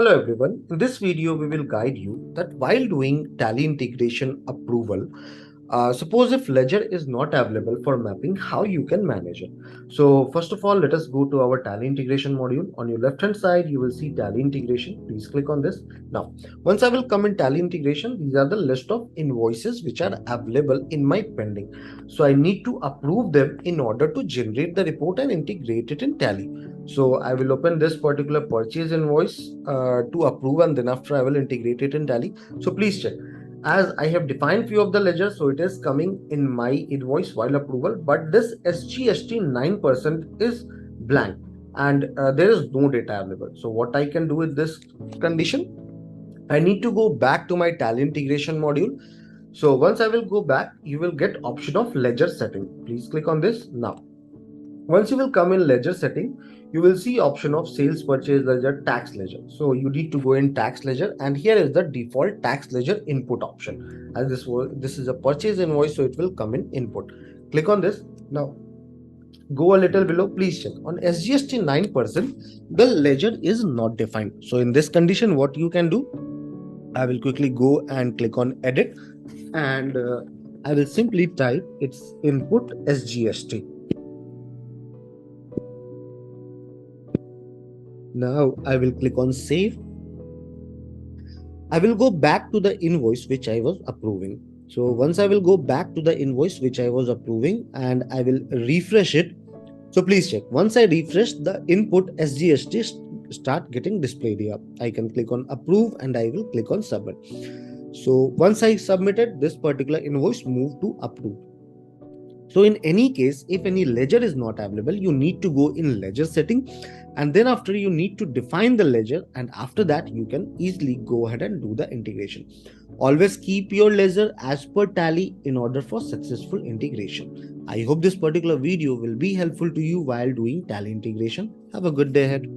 Hello everyone, in this video we will guide you that while doing tally integration approval, suppose if ledger is not available for mapping, how you can manage it. So first of all, let us go to our tally integration module. On your left hand side, you will see tally integration. Please click on this. Now, once I will come in tally integration, these are the list of invoices which are available in my pending. So I need to approve them in order to generate the report and integrate it in tally. So I will open this particular purchase invoice to approve, and then after I will integrate it in tally. So please check, as I have defined few of the ledgers, so it is coming in my invoice while approval, but this SGST 9% is blank, and there is no data available. So what I can do with this condition, I need to go back to my tally integration module. So once I will go back, you will get option of ledger setting. Please click on this now. Once you will come in ledger setting, you will see option of sales purchase ledger, tax ledger. So you need to go in tax ledger, and here is the default tax ledger input option. As this is a purchase invoice, so it will come in input. Click on this. Now go a little below. Please check on SGST 9%, the ledger is not defined. So in this condition, what you can do, I will quickly go and click on edit, and I will simply type its input SGST. Now I will click on save. I will go back to the invoice which I was approving. So once I will go back to the invoice which I was approving, and I will refresh it. So please check. Once I refresh, the input SGST start getting displayed here. I can click on approve, and I will click on submit. So once I submitted, this particular invoice moved to approve. So in any case, if any ledger is not available, you need to go in ledger setting, and then after you need to define the ledger, and after that you can easily go ahead and do the integration. Always keep your ledger as per tally in order for successful integration. I hope this particular video will be helpful to you while doing tally integration. Have a good day ahead.